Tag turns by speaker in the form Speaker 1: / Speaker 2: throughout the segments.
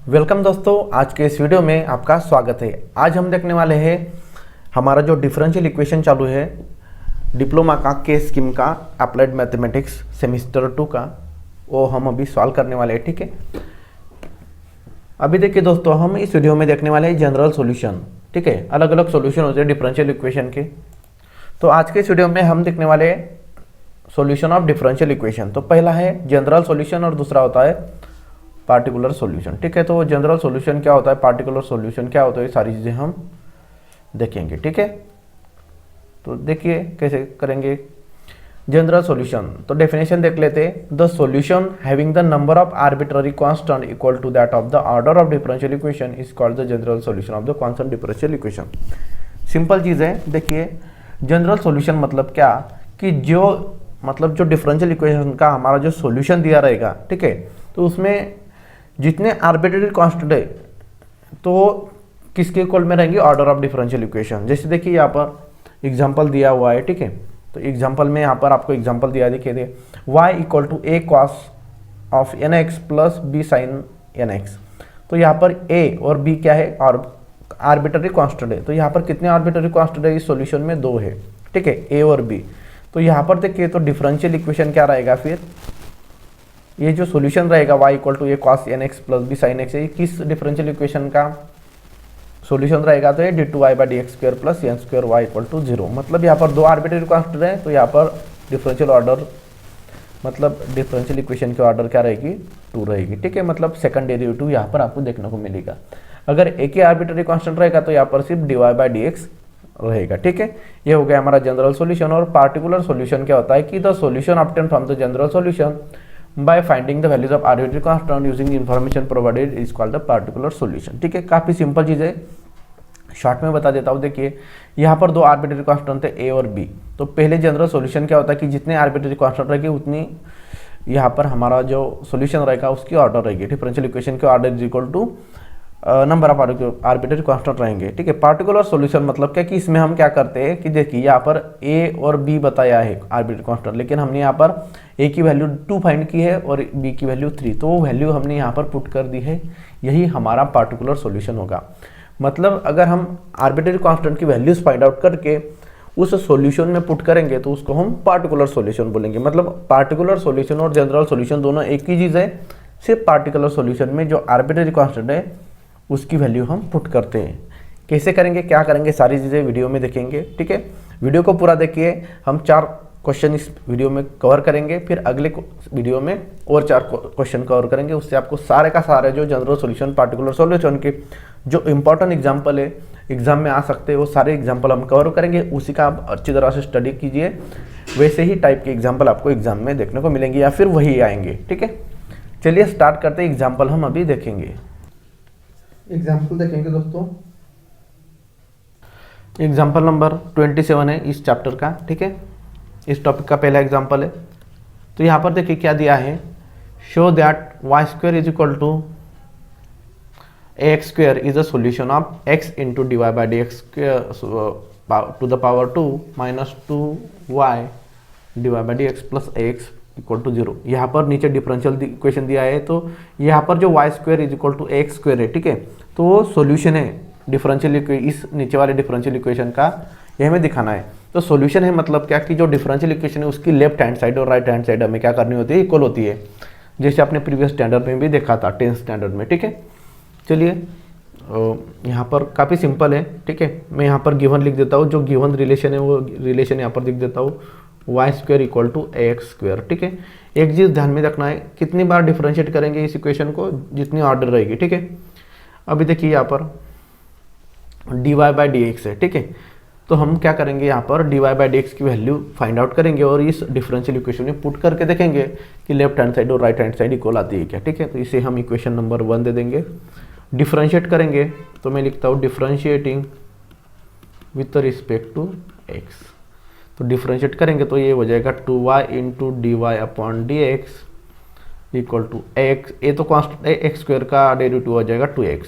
Speaker 1: Welcome दोस्तों, आज के इस वीडियो में आपका स्वागत है। आज हम देखने वाले हैं हमारा जो डिफरेंशियल इक्वेशन चालू है डिप्लोमा का के स्कीम का अप्लाइड मैथमेटिक्स सेमेस्टर 2 का, वो हम अभी सॉल्व करने वाले हैं। ठीक है, अभी देखिए दोस्तों, हम इस वीडियो में देखने वाले हैं जनरल सॉल्यूशन। ठीक है, अलग अलग सॉल्यूशन होते हैं डिफरेंशियल इक्वेशन के। तो आज के इस वीडियो में हम देखने वाले हैं सॉल्यूशन ऑफ डिफरेंशियल इक्वेशन। तो पहला है जनरल सॉल्यूशन और दूसरा होता है पार्टिकुलर सॉल्यूशन। ठीक है, तो जनरल सॉल्यूशन क्या होता है, पार्टिकुलर सॉल्यूशन क्या होता है, ये सारी चीज़ें हम देखेंगे। ठीक है, तो देखिए कैसे करेंगे जनरल सॉल्यूशन। तो डेफिनेशन देख लेते हैं। The solution having the number of arbitrary constant equal to that of the order of differential equation is called the general solution of the constant differential equation. Simple चीज़ है। देखिए general solution मतलब क्या कि जो डिफरेंशियल इक्वेशन का हमारा जो सॉल्यूशन दिया रहेगा, ठीक है, तो उसमें जितने आर्बिट्ररी कांस्टेंट है तो किसके इक्वल में रहेंगे, ऑर्डर ऑफ डिफरेंशियल इक्वेशन। जैसे देखिए यहाँ पर एग्जांपल दिया हुआ है। ठीक है, तो एग्जांपल में यहाँ पर आपको एग्जांपल दिया देखिए y equal to a cos of n x plus b sine n x. तो यहाँ पर a और b क्या है, और आर्बिट्ररी कांस्टेंट है। तो यहाँ पर कितने आर्बिट्ररी कांस्टेंट है इस सॉल्यूशन में, 2 है। ठीक है, a और b। तो यहाँ पर देखिए तो डिफरेंशियल इक्वेशन क्या रहेगा, फिर ये जो सॉल्यूशन रहेगा y equal to a cos n x plus b sine x, ये किस डिफरेंशियल इक्वेशन का सॉल्यूशन रहेगा, तो ये d2y by D x square plus n square y equal to 0। मतलब यहाँ पर 2 आर्बिट्ररी कांस्टेंट है, तो यहाँ पर डिफरेंशियल ऑर्डर मतलब डिफरेंशियल इक्वेशन की ऑर्डर क्या रहेगी, 2 रहेगी। ठीक है, मतलब सेकंड डेरिवेटिव यहाँ पर आपको देखने को मिलेगा। अगर एक ही आर्बिट्ररी कांस्टेंट रहेगा तो यहाँ पर सिर्फ dy बाई डी एक्स रहेगा। ठीक है, ये हो गया हमारा जनरल सॉल्यूशन। और पार्टिकुलर सॉल्यूशन क्या होता है कि the solution obtain from the general solution by finding the values of arbitrary constant using the information provided is called the particular solution। ठीक है, काफ़ी सिंपल चीज़ है, शॉर्ट में बता देता हूँ। देखिए यहाँ पर 2 आर्बिट्ररी कांस्टेंट थे a और b। तो पहले जनरल सॉल्यूशन क्या होता है कि जितने आर्बिट्ररी कांस्टेंट रहेगी उतनी यहाँ पर हमारा जो सॉल्यूशन रहेगा उसकी ऑर्डर रहेगी। डिफरेंशियल इक्वेशन के order is equal to number of arbitrary constant रहेंगे। ठीक है, पार्टिकुलर सॉल्यूशन मतलब क्या कि इसमें हम क्या करते हैं कि देखिए यहाँ पर a और b बताया है आर्बिट्ररी कांस्टेंट, लेकिन हमने यहाँ पर a की वैल्यू 2 फाइंड की है और b की वैल्यू 3, तो वो वैल्यू हमने यहाँ पर पुट कर दी है। यही हमारा पार्टिकुलर सॉल्यूशन होगा। मतलब अगर हम आर्बिट्ररी कांस्टेंट की वैल्यूज फाइंड आउट करके उस सॉल्यूशन में पुट करेंगे तो उसको हम पार्टिकुलर सॉल्यूशन बोलेंगे। मतलब पार्टिकुलर सॉल्यूशन और जनरल सॉल्यूशन दोनों एक ही चीज़ है, सिर्फ पार्टिकुलर सॉल्यूशन में जो आर्बिट्ररी कांस्टेंट है उसकी वैल्यू हम पुट करते हैं। कैसे करेंगे, क्या करेंगे, सारी चीज़ें वीडियो में देखेंगे। ठीक है, वीडियो को पूरा देखिए। हम 4 क्वेश्चन इस वीडियो में कवर करेंगे, फिर अगले वीडियो में और 4 क्वेश्चन कवर करेंगे। उससे आपको सारे का सारे जो जनरल सॉल्यूशन पार्टिकुलर सॉल्यूशन के जो इंपॉर्टेंट एग्जाम्पल है एग्जाम में आ सकते हैं वो सारे एग्जाम्पल हम कवर करेंगे। उसी का आप अच्छी तरह से स्टडी कीजिए, वैसे ही टाइप के एग्जाम्पल आपको एग्जाम में देखने को मिलेंगे या फिर वही आएंगे। ठीक है, चलिए स्टार्ट करते हैं। एग्जाम्पल हम अभी देखेंगे। एग्जाम्पल देखेंगे दोस्तों, एग्जाम्पल नंबर 27 है इस चैप्टर का। ठीक है, इस टॉपिक का पहला एग्जाम्पल है। तो यहाँ पर देखिए क्या दिया है, show that y square is equal to x square is a solution of x into D Y by D x to the power 2 minus 2y d Y by D x plus x equal to 0। यहाँ पर नीचे differential equation दिया है, तो यहाँ पर जो y square is equal to x square है, ठीक है, तो वो सोल्यूशन है डिफरेंशियल इस नीचे वाले डिफरेंशियल इक्वेशन का, ये हमें दिखाना है। तो सोल्यूशन है मतलब क्या कि जो डिफरेंशियल इक्वेशन है उसकी लेफ्ट हैंड साइड और राइट हैंड साइड हमें क्या करनी होती है, इक्वल होती है, जैसे आपने प्रीवियस स्टैंडर्ड में भी देखा था, 10th स्टैंडर्ड में। ठीक है, चलिए यहाँ पर काफ़ी सिंपल है। ठीक है, मैं यहाँ पर गिवन लिख देता हूँ, जो गिवन रिलेशन है वो रिलेशन यहाँ पर लिख देता हूँ, y square equal to x square. ठीक है, एक चीज़ ध्यान में रखना है, कितनी बार डिफरेंशिएट करेंगे इस इक्वेशन को, जितनी ऑर्डर रहेगी। ठीक है, अभी देखिए यहाँ पर dy बाई डी एक्स है। ठीक है, तो हम क्या करेंगे, यहाँ पर dy बाई डी एक्स की वैल्यू फाइंड आउट करेंगे और इस डिफरेंशियल इक्वेशन में पुट करके देखेंगे कि लेफ्ट हैंड साइड और राइट हैंड साइड इक्वल आती है क्या। ठीक है, तो इसे हम इक्वेशन नंबर 1 दे देंगे। डिफरेंशिएट करेंगे तो मैं लिखता हूँ differentiating with respect to x. तो डिफरेंशिएट करेंगे तो ये हो जाएगा 2y into D y upon D x equal to x, ये तो कॉन्स्टेंट एक्स स्क्वायर का डेरिवेटिव हो जाएगा 2x,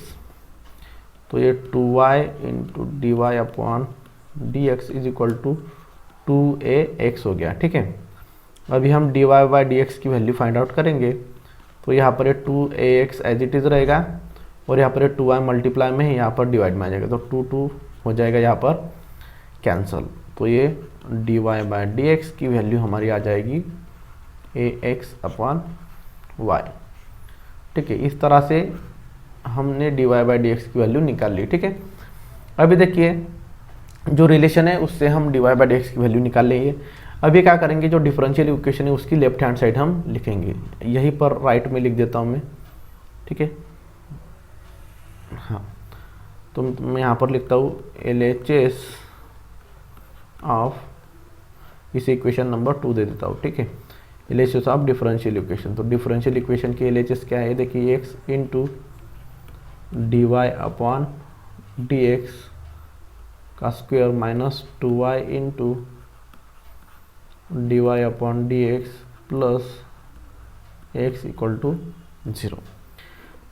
Speaker 1: तो ये 2y into D y upon D x is equal to 2ax हो गया। ठीक है, अभी हम dy बाई डी एक्स की वैल्यू फाइंड आउट करेंगे, तो यहाँ पर ये 2ax एज इट इज़ रहेगा और यहाँ पर 2y मल्टीप्लाई में है, यहाँ पर डिवाइड में आ जाएगा, तो 2 हो जाएगा यहाँ पर कैंसल। तो ये dy बाई डी एक्स की वैल्यू हमारी आ जाएगी ax/y। ठीक है, इस तरह से हमने dy बाई डी एक्स की वैल्यू निकाल ली। ठीक है, अभी देखिए जो रिलेशन है उससे हम dy बाई डी एक्स की वैल्यू निकाल लेंगे। अभी क्या करेंगे, जो डिफरेंशियल इक्वेशन है उसकी लेफ्ट हैंड साइड हम लिखेंगे, यहीं पर राइट में लिख देता हूँ मैं। ठीक है, हाँ, तो मैं यहाँ पर लिखता हूँ LHS ऑफ, इस इक्वेशन नंबर 2 दे देता हूँ। ठीक है, LHS ऑफ डिफरेंशियल इक्वेशन। तो डिफरेंशियल इक्वेशन की LHS क्या है, देखिए x into dy upon D x का square minus 2y into dy upon D x plus x equal to 0।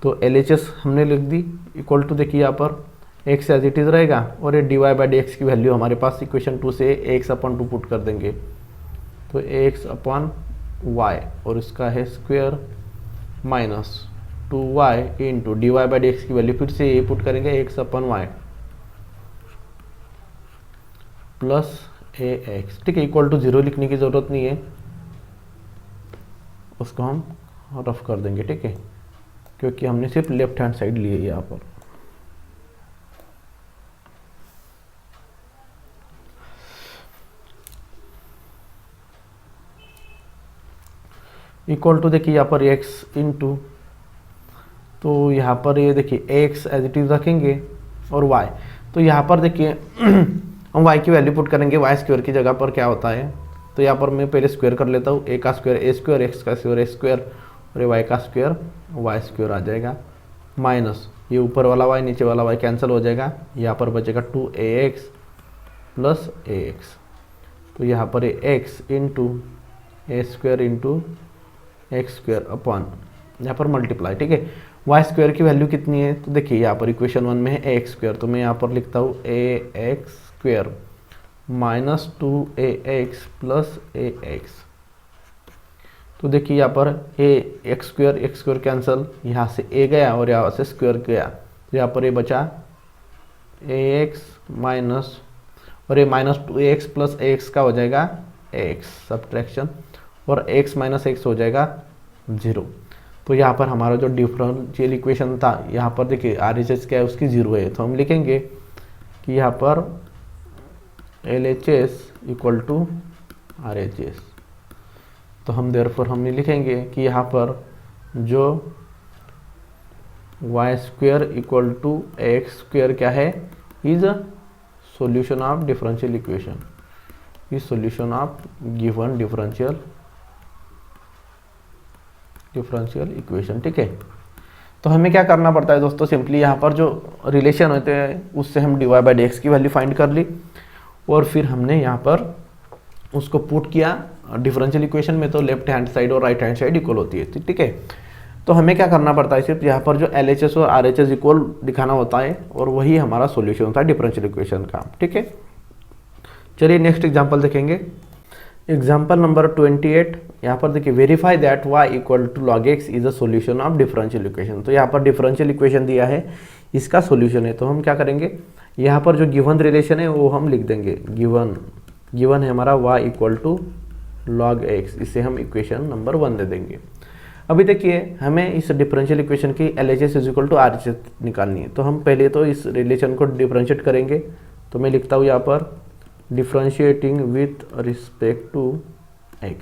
Speaker 1: तो LHS हमने लिख दी, इक्वल टू देखिए यहाँ पर x एज इट इज़ रहेगा, और ये dy बाई डी एक्स की वैल्यू हमारे पास इक्वेशन 2 से x अपॉन 2 पुट कर देंगे, तो x अपॉन y और इसका है square minus 2y into dy by D x की वैल्यू फिर से ये पुट करेंगे x upon y plus ax। ठीक है, इक्वल टू 0 लिखने की ज़रूरत नहीं है, उसको हम रफ कर देंगे। ठीक है, क्योंकि हमने सिर्फ लेफ्ट हैंड साइड ली है यहाँ पर। इक्वल टू देखिए यहाँ पर x इंटू, तो यहाँ पर ये देखिए x एज इट इज रखेंगे और y, तो यहाँ पर देखिए हम y की वैल्यू पुट करेंगे, y स्क्वायर की जगह पर क्या होता है, तो यहाँ पर मैं पहले स्क्वायर कर लेता हूँ, a का स्क्वायर a स्क्वायर, x का स्क्वायर a स्क्वायर और y का स्क्वायर y स्क्वायर आ जाएगा, माइनस ये ऊपर वाला y नीचे वाला y कैंसिल हो जाएगा, यहाँ पर बचेगा 2ax प्लस ax। तो यहाँ पर x into A square into X square upon यहाँ पर मल्टीप्लाई। ठीक है, वाई स्क्वायर की वैल्यू कितनी है, तो देखिए यहाँ पर इक्वेशन 1 में है ए एक्स स्क्वायर, तो मैं यहाँ पर लिखता हूँ A X square minus 2ax plus ax। तो देखिए यहाँ पर एक्स स्क्वायर कैंसिल, यहाँ से a गया और यहाँ से स्क्वायर गया, तो यहाँ पर ये बचा ax माइनस, और ये माइनस 2ax प्लस ax का हो जाएगा x सब्ट्रैक्शन, और x माइनस एक्स हो जाएगा 0। तो यहाँ पर हमारा जो डिफरेंशियल इक्वेशन था, यहाँ पर देखिए RHS क्या है, उसकी 0 है, तो हम लिखेंगे कि यहाँ पर LHS इक्वल टू RHS। तो हम देयरफॉर हमने लिखेंगे कि यहाँ पर जो y square equal to x square क्या है, is a solution of differential equation, is solution of given differential equation. ठीक है, तो हमें क्या करना पड़ता है दोस्तों, सिंपली यहाँ पर जो रिलेशन होते हैं उससे हम dy बाई डी एक्स की वैल्यू फाइंड कर ली, और फिर हमने यहाँ पर उसको पुट किया डिफरेंशियल इक्वेशन में, तो लेफ्ट हैंड साइड और राइट हैंड साइड इक्वल होती है। ठीक है, तो हमें क्या करना पड़ता है, सिर्फ यहाँ पर जो LHS और RHS इक्वल दिखाना होता है, और वही हमारा सॉल्यूशन होता है डिफरेंशियल इक्वेशन का। ठीक है, चलिए नेक्स्ट एग्जांपल देखेंगे। एग्जाम्पल नंबर 28, यहाँ पर देखिए verify that y equal to log x is a solution of differential equation. तो यहाँ पर डिफरेंशियल इक्वेशन दिया है, इसका सॉल्यूशन है, तो हम क्या करेंगे, यहाँ पर जो गिवन रिलेशन है वो हम लिख देंगे, गिवन है हमारा y equal to log x, इससे हम इक्वेशन नंबर 1 दे देंगे। अभी देखिए हमें इस डिफरेंशियल इक्वेशन की LHS is equal to RHS निकालनी है, तो हम पहले तो इस रिलेशन को डिफरेंशिएट करेंगे। तो मैं लिखता हूँ यहाँ पर differentiating with respect to x,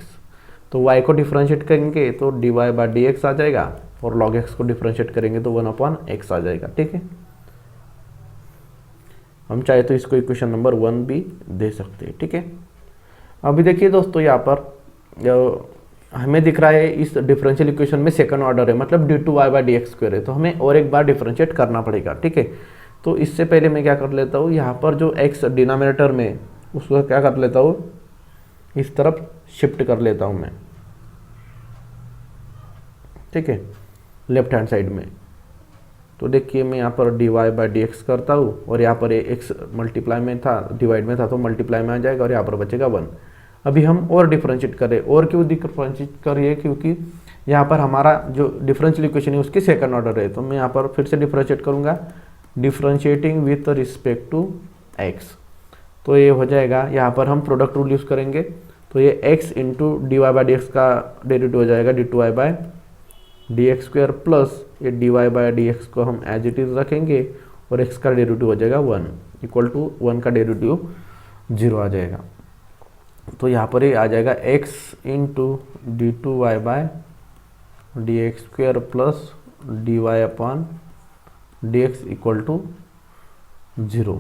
Speaker 1: तो y को डिफरेंशिएट करेंगे तो dy बाई डी एक्स आ जाएगा, और log x को डिफरेंशिएट करेंगे तो 1/x आ जाएगा। ठीक है, हम चाहे तो इसको इक्वेशन नंबर 1 भी दे सकते हैं। ठीक है, अभी देखिए दोस्तों यहाँ पर हमें दिख रहा है इस डिफरेंशियल इक्वेशन में सेकंड ऑर्डर है, मतलब d2y by D x square है, तो हमें और एक बार डिफरेंशिएट करना पड़ेगा। ठीक है, तो इससे पहले मैं क्या कर लेता हूँ, यहाँ पर जो x डिनोमिनेटर में उसको क्या कर लेता हूँ, इस तरफ शिफ्ट कर लेता हूँ मैं। ठीक है, लेफ्ट हैंड साइड में, तो देखिए मैं यहाँ पर dy बाई डी एक्स करता हूँ, और यहाँ पर x मल्टीप्लाई में था, डिवाइड में था, तो मल्टीप्लाई में आ जाएगा, और यहाँ पर बचेगा 1। अभी हम और डिफरेंशिएट करें, और क्यों डिफरेंशिएट करिए, क्योंकि यहाँ पर हमारा जो डिफरेंशियल इक्वेशन है उसकी सेकंड ऑर्डर है, तो मैं यहाँ पर फिर से डिफरेंशिएट करूँगा, differentiating with respect to x. तो ये हो जाएगा, यहाँ पर हम प्रोडक्ट रूल यूज़ करेंगे, तो ये x into D Y by D x का डेरिवेटिव हो जाएगा D two Y by D x square, plus ये D Y by D X को हम एज इट इज़ रखेंगे और x का डेरिवेटिव हो जाएगा 1 इक्वल टू 1 का डेरिवेटिव 0 आ जाएगा। तो यहाँ पर ये आ जाएगा x into d two Y by D x square plus d y upon D x equal to 0।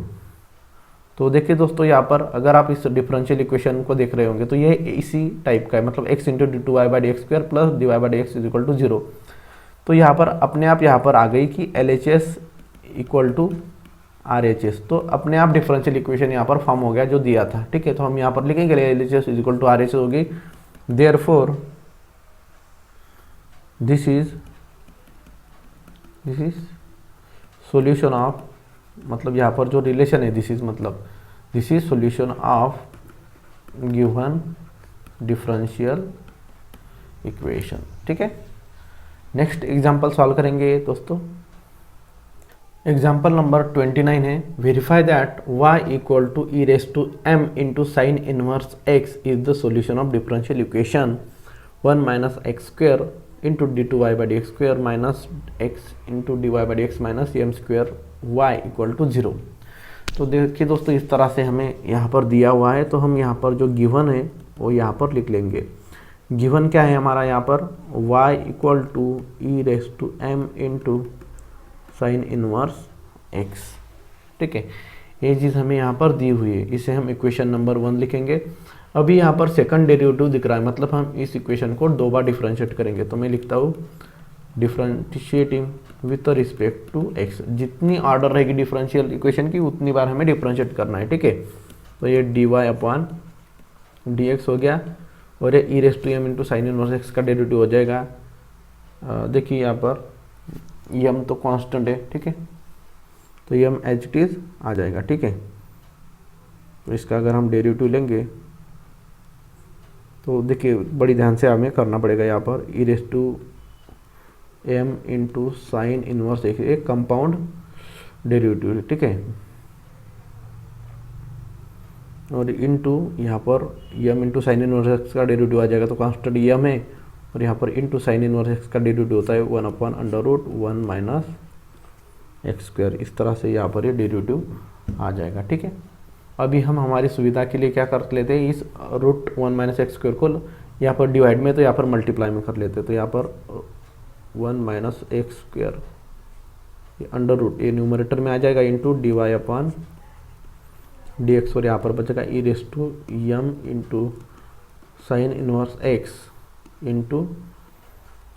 Speaker 1: तो देखिए दोस्तों, यहाँ पर अगर आप इस डिफरेंशियल इक्वेशन को देख रहे होंगे तो ये इसी टाइप का है, मतलब x into d two Y by D x square plus d Y by D x is equal to 0। तो यहाँ पर अपने आप यहाँ पर आ गई कि L H S equal to R H S, तो अपने आप डिफरेंशियल इक्वेशन यहाँ पर फॉर्म हो गया जो दिया था, ठीक है। तो हम यहाँ पर लिखेंगे L H S is equal to R H S होगी, therefore this is solution of, मतलब यहाँ पर जो रिलेशन है this is solution of given differential equation, ठीक है। नेक्स्ट एग्जांपल सॉल्व करेंगे दोस्तों। एग्जाम्पल नंबर 29 है, verify that y equal to e raise to m into sine inverse x is the solution of differential equation 1 minus x square into d two Y by D x square minus x into D Y by D x minus m square y equal to 0। तो देखिए दोस्तों, इस तरह से हमें यहाँ पर दिया हुआ है, तो हम यहाँ पर जो गिवन है वो यहाँ पर लिख लेंगे। गिवन क्या है हमारा यहाँ पर, y equal to e raise to m into sine inverse x, ठीक है। ये चीज़ हमें यहाँ पर दी हुई है, इसे हम इक्वेशन नंबर 1 लिखेंगे। अभी यहाँ पर सेकंड डेरिवेटिव दिख रहा है, मतलब हम इस इक्वेशन को 2 बार डिफरेंशिएट करेंगे, तो मैं लिखता हूँ differentiating with respect to x। जितनी ऑर्डर रहेगी डिफरेंशियल इक्वेशन की उतनी बार हमें डिफरेंशिएट करना है, ठीक है। तो ये D y upon D x हो गया, और ये e raise to m into sine inverse x का डेरिवेटिव हो जाएगा। देखिए यहाँ पर यम तो कांस्टेंट है, ठीक है, तो यम एज इट इज आ जाएगा, ठीक है। तो इसका अगर हम डेरिवेटिव लेंगे तो देखिए बड़ी ध्यान से हमें करना पड़ेगा, यहाँ पर e raise to m into sine inverse x एक कंपाउंड डेरिवेटिव है, ठीक है, और इंटू यहाँ पर m into sine inverse x का डेरिवेटिव आ जाएगा, तो कांस्टेंट यम है, और यहाँ पर इंटू साइन इनवर्स एक्स का डेरिवेटिव होता है 1 upon under root 1 minus x square. इस तरह से यहाँ पर ये डेरिवेटिव आ जाएगा, ठीक है। अभी हम हमारी सुविधा के लिए क्या कर लेते हैं, इस रूट 1 माइनस एक्स स्क्वायर को यहाँ पर डिवाइड में, तो यहाँ पर मल्टीप्लाई में कर लेते हैं, तो यहाँ पर 1 minus x square under root ये न्यूमरेटर में आ जाएगा into D y upon D x, और यहाँ पर बचेगा e raise to m into sine inverse x into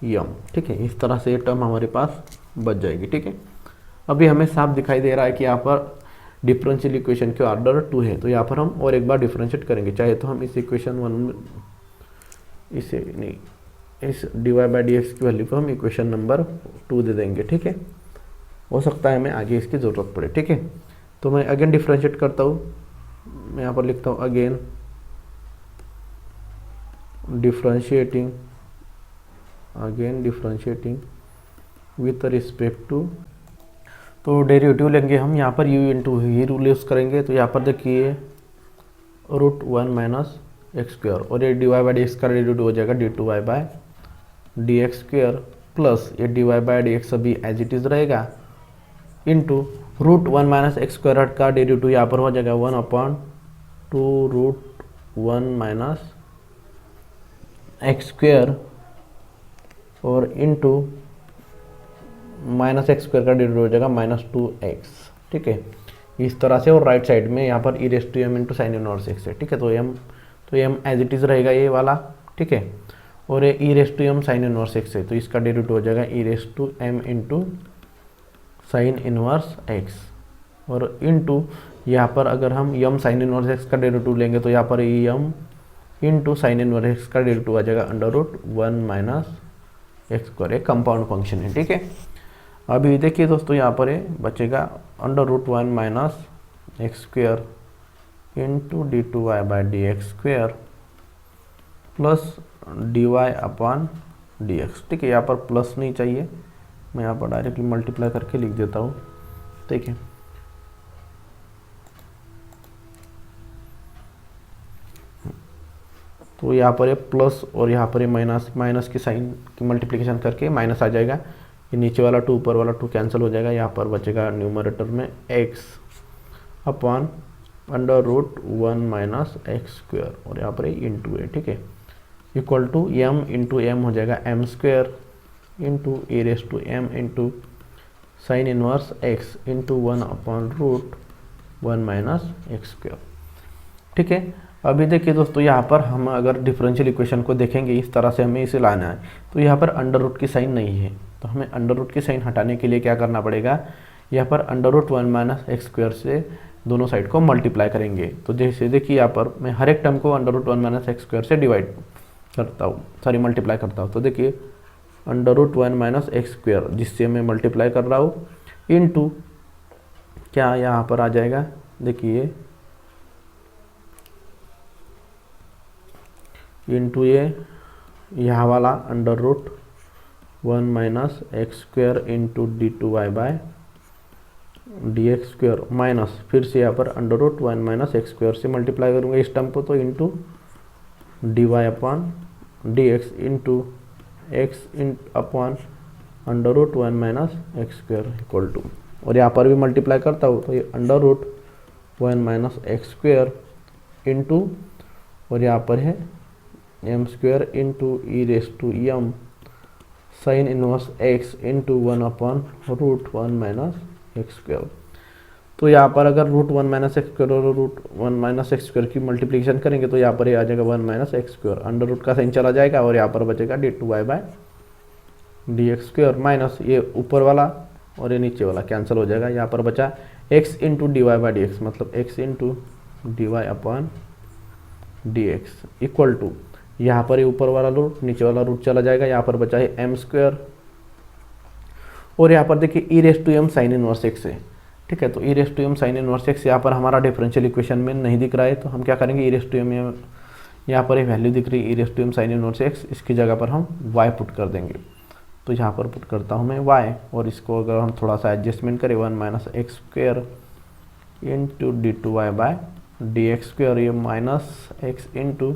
Speaker 1: m, ठीक है। इस तरह से ये टर्म हमारे पास बच जाएगी, ठीक है। अभी हमें साफ दिखाई दे रहा है कि यहाँ पर डिफरेंशियल इक्वेशन के ऑर्डर 2 है, तो यहाँ पर हम और एक बार डिफरेंशिएट करेंगे। चाहे तो हम इस इक्वेशन 1 इसे नहीं, इस d Y by D x की वैल्यू को हम इक्वेशन नंबर 2 दे देंगे, ठीक है। हो सकता है हमें आगे इसकी ज़रूरत पड़े, ठीक है। तो मैं अगेन डिफरेंशिएट करता हूँ, मैं यहाँ पर लिखता हूँ again differentiating with respect to, तो डेरिवेटिव लेंगे हम यहाँ पर u इंटू ही रूल यूज़ करेंगे। तो यहाँ पर देखिए रूट 1 माइनस एक्स स्क्वायर, और ये D Y by D x का डेरिवेटिव हो जाएगा D two Y by D x square plus ये D Y by D x अभी एज इट इज़ रहेगा into root 1 minus x square का derivative यहाँ पर हो जाएगा 1 upon 2 root 1 minus x square और इंटू माइनस एक्स स्क्वायर का डेरिवेटिव हो जाएगा माइनस 2x, ठीक है। इस तरह से, और राइट साइड में यहाँ पर e raise to m into sine inverse x है, ठीक है। तो एम एज इट इज़ रहेगा ये वाला, ठीक है, और ये e raise to m sine inverse x है, तो इसका डेरिवेटिव हो जाएगा e raise to m into sine inverse x, और इंटू यहाँ पर अगर हम यम साइन इनवर्स एक्स का डेरिवेटिव लेंगे तो यहाँ पर m into sine inverse x का डेरिवेटिव आ जाएगा under root 1 minus x square, एक कंपाउंड फंक्शन है, ठीक है। अभी देखिए दोस्तों, यहाँ पर बचेगा under root 1 minus x square into d two Y by D x square plus dy upon dx। ठीक है, यहाँ पर प्लस नहीं चाहिए, मैं यहाँ पर डायरेक्टली मल्टीप्लाई करके लिख देता हूँ। ठीक है, तो यहाँ पर ये प्लस और यहाँ पर ये माइनस, माइनस की साइन की मल्टीप्लिकेशन करके माइनस आ जाएगा। ये नीचे वाला 2 ऊपर वाला 2 कैंसिल हो जाएगा। यहाँ पर बचेगा न्यूमरेटर में x upon under root 1 minus x square, और यहाँ पर इंटू ए। ठीक है, equal to m into m हो जाएगा m square into e raise to m into sine inverse x into 1 upon root 1 minus x square. ठीक है, अभी देखिए दोस्तों, यहाँ पर हम अगर डिफरेंशियल इक्वेशन को देखेंगे इस तरह से हमें इसे लाना है, तो यहाँ पर अंडर रूट की साइन नहीं है, तो हमें अंडर रूट की साइन हटाने के लिए क्या करना पड़ेगा, यहाँ पर under root 1 minus x square से दोनों साइड को मल्टीप्लाई करेंगे। तो जैसे देखिए यहाँ पर मैं हर एक टर्म को under root 1 minus x square से डिवाइड करता हूँ, सॉरी मल्टीप्लाई करता हूँ। तो देखिए under root 1 minus x square जिससे मैं मल्टीप्लाई कर रहा हूँ इनटू क्या यहाँ पर आ जाएगा, देखिए इंटू ये यहाँ वाला under root 1 minus x square into d2y by dx square minus फिर से यहाँ पर under root 1 minus x square से मल्टीप्लाई करूँगा इस टर्म को, तो into dy upon dx into x upon under root 1 minus x square equal to, और यहाँ पर भी मल्टीप्लाई करता हूँ तो ये under root 1 minus x square into और यहाँ पर है m square into e raise to m sine inverse x into 1 upon root 1 minus x square. तो यहाँ पर अगर रूट 1 माइनस एक्स स्क्वायर और रूट 1 माइनस एक्स स्क्वायर की मल्टीप्लिकेशन करेंगे तो यहाँ पर ये आ जाएगा 1 minus x square, under root का साइन चला जाएगा और यहाँ पर बचेगा d2y by dx square minus ये ऊपर वाला और ये नीचे वाला कैंसिल हो जाएगा। यहाँ पर बचा x into D Y by D x, मतलब x into D y upon D x equal to यहाँ पर ये ऊपर वाला रूट नीचे वाला रूट चला जाएगा। यहाँ पर बचा है एम स्क्वायर और यहाँ पर देखिए e raise to m sine inverse x है। ठीक है, तो e raise to m sine inverse x यहाँ पर हमारा डिफरेंशियल इक्वेशन में नहीं दिख रहा है, तो हम क्या करेंगे, ई रेस टू एम यहाँ पर एक वैल्यू दिख रही है e raise to m sine inverse x, इसकी जगह पर हम y पुट कर देंगे। तो यहाँ पर पुट करता हूँ मैं y, और इसको अगर हम थोड़ा सा एडजस्टमेंट करें 1 minus x square into d2y by d x square, ये minus x into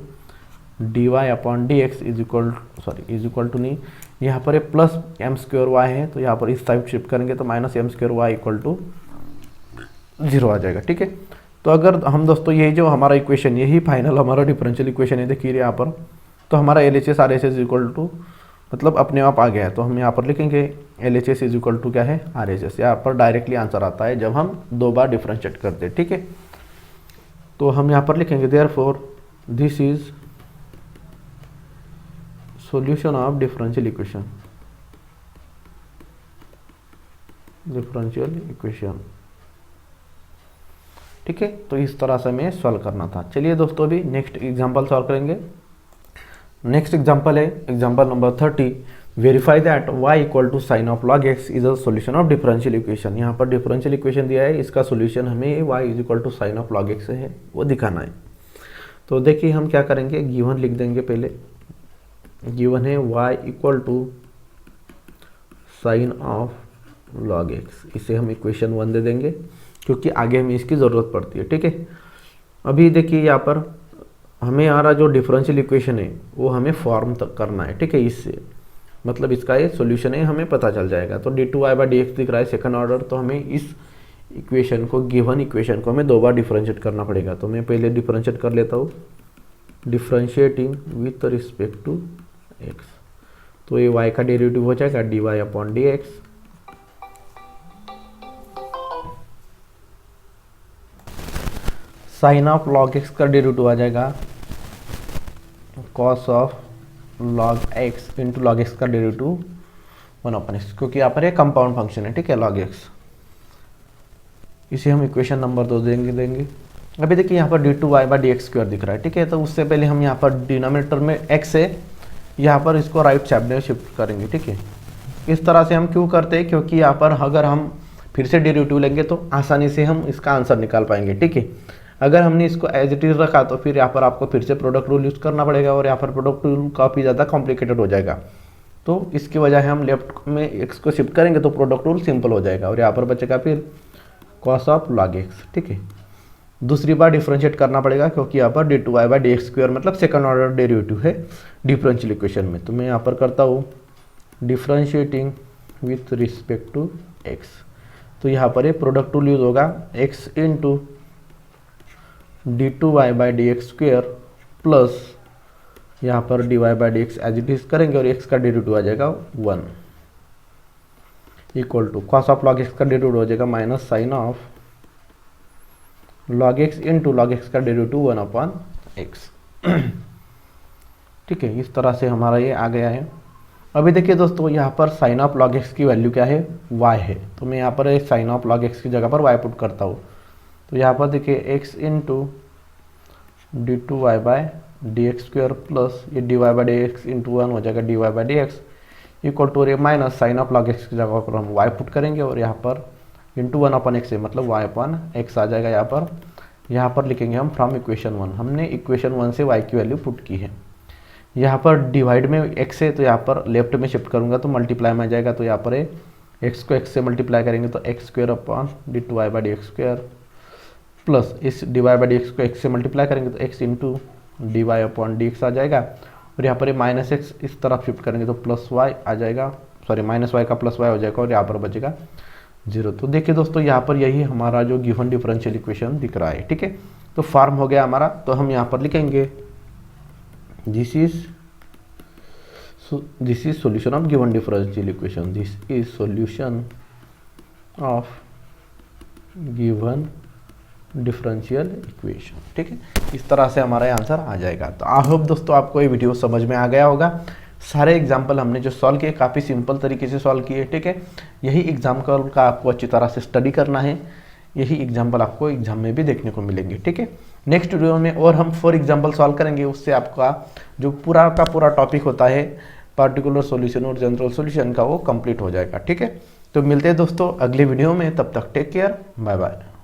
Speaker 1: D y upon D x is equal to नहीं, यहाँ पर ये प्लस एम स्क्वायर वाई है, तो यहाँ पर इस साइड शिफ्ट करेंगे तो minus m square y equal to 0 आ जाएगा। ठीक है, तो अगर हम दोस्तों ये जो हमारा इक्वेशन यही फाइनल हमारा डिफरेंशियल इक्वेशन है, देखिए यहाँ पर, तो हमारा L H S R H S equal to मतलब अपने आप आ गया है। तो हम यहाँ पर लिखेंगे L H S is equal to क्या है, आर एच एस। यहाँ पर डायरेक्टली आंसर आता है जब हम 2 बार डिफरेंशिएट करते हैं। ठीक है, तो हम यहाँ पर लिखेंगे therefore this is solution of differential equation, ठीक है। तो इस तरह से हमें सॉल्व करना था। चलिए दोस्तों अभी नेक्स्ट एग्जांपल सॉल्व करेंगे। नेक्स्ट एग्जांपल है example number 30, verify that y equal to sine of log x is a solution of differential equation. यहाँ पर डिफरेंशियल इक्वेशन दिया है, इसका सॉल्यूशन हमें y is equal to sine of log x है वो दिखाना है। तो देखिए हम क्या करेंगे, गिवन लिख देंगे पहले, गिवन है y equal to sine of log x, इसे हम इक्वेशन 1 दे देंगे क्योंकि आगे हमें इसकी ज़रूरत पड़ती है। ठीक है, अभी देखिए यहाँ पर हमें आ रहा जो डिफरेंशियल इक्वेशन है वो हमें फॉर्म तक करना है। ठीक है, इससे मतलब इसका ये सॉल्यूशन है हमें पता चल जाएगा। तो d2y बाई डी एक्स दिख रहा है सेकंड ऑर्डर, तो हमें इस इक्वेशन को गिवन इक्वेशन को हमें 2 बार डिफरेंशिएट करना पड़ेगा। तो मैं पहले डिफरेंशिएट कर लेता हूँ, differentiating with respect to x, तो ये y का डेरिवेटिव हो जाएगा dy upon D x, sine of log x का डेरिवेटिव आ जाएगा cos of log x into log x का डेरिवेटिव 1 अपॉन x, क्योंकि यहाँ पर ये कंपाउंड फंक्शन है। ठीक है, log x, इसे हम इक्वेशन नंबर 2 देंगे। अभी देखिए यहाँ पर d2y by D x square दिख रहा है। ठीक है, तो उससे पहले हम यहाँ पर डिनोमिनेटर में x है, यहाँ पर इसको राइट साइड में शिफ्ट करेंगे। ठीक है, इस तरह से हम क्यों करते हैं, क्योंकि यहाँ पर अगर हम फिर से डेरिवेटिव लेंगे तो आसानी से हम इसका आंसर निकाल पाएंगे। ठीक है, अगर हमने इसको एज इट इज़ रखा तो फिर यहाँ पर आपको फिर से प्रोडक्ट रूल यूज़ करना पड़ेगा और यहाँ पर प्रोडक्ट रूल काफ़ी ज़्यादा कॉम्प्लिकेटेड हो जाएगा। तो इसके बजाय हम लेफ्ट में एक्स को शिफ्ट करेंगे तो प्रोडक्ट रूल सिंपल हो जाएगा और यहाँ पर बचेगा फिर कॉस ऑफ लॉग एक्स। ठीक है, दूसरी बार डिफ्रेंशिएट करना पड़ेगा क्योंकि यहाँ पर d2y/dx² मतलब सेकंड ऑर्डर डेरिवेटिव है डिफरेंशियल इक्वेशन में। तो मैं यहाँ पर करता हूँ differentiating with respect to x। तो यहाँ पर ये प्रोडक्ट रूल यूज होगा x इंटू d2y/dx² प्लस यहाँ पर dy/dx एज इट इज करेंगे और x का डेरिवेटिव आ जाएगा 1 equal to cos of log x का डेरिवेटिव हो जाएगा minus sine of log x into log x का डेरिवेटिव 1/x। ठीक है, इस तरह से हमारा ये आ गया है। अभी देखिए दोस्तों, यहाँ पर साइन ऑफ लॉग एक्स की वैल्यू क्या है, y है। तो मैं यहाँ पर साइन ऑफ लॉग एक्स की जगह पर y पुट करता हूँ। तो यहाँ पर देखिए x इंटू d2y/dx² प्लस ये dy/dx इंटू 1 हो जाएगा dy/dx equal to minus sine of log x की जगह पर हम y पुट करेंगे और यहाँ पर इंटू 1/x है मतलब y/x आ जाएगा। यहाँ पर लिखेंगे हम फ्रॉम इक्वेशन 1। हमने इक्वेशन 1 से y की वैल्यू पुट की है। यहाँ पर डिवाइड में x है तो यहाँ पर लेफ्ट में शिफ्ट करूँगा तो मल्टीप्लाई में आ जाएगा। तो यहाँ पर x को x से मल्टीप्लाई करेंगे तो x² d2y/dx² प्लस इस dy/dx को x से मल्टीप्लाई करेंगे तो x इंटू dy/dx आ जाएगा और यहाँ पर माइनस x इस तरफ शिफ्ट करेंगे तो प्लस y आ जाएगा, सॉरी माइनस y का प्लस y हो जाएगा और यहाँ पर बचेगा 0। तो देखिए दोस्तों, यहाँ पर यही हमारा जो गिवन डिफरेंशियल इक्वेशन दिख रहा है। ठीक है, तो फॉर्म हो गया हमारा। तो हम यहाँ पर लिखेंगे this is solution of given differential equation, this is solution of given differential equation. ठीक है, इस तरह से हमारा आंसर आ जाएगा। तो आई होप दोस्तों आपको ये वीडियो समझ में आ गया होगा। सारे एग्जाम्पल हमने जो सॉल्व किए काफ़ी सिंपल तरीके से सॉल्व किए। ठीक है, यही एग्जाम्पल का आपको अच्छी तरह से स्टडी करना है। यही एग्जाम्पल आपको एग्जाम में भी देखने को मिलेंगे। ठीक है, नेक्स्ट वीडियो में और हम 4 एग्जाम्पल सॉल्व करेंगे। उससे आपका जो पूरा का पूरा टॉपिक होता है पार्टिकुलर सॉल्यूशन और जनरल सॉल्यूशन का, वो कंप्लीट हो जाएगा। ठीक है, तो मिलते हैं दोस्तों अगले वीडियो में। तब तक टेक केयर, बाय बाय।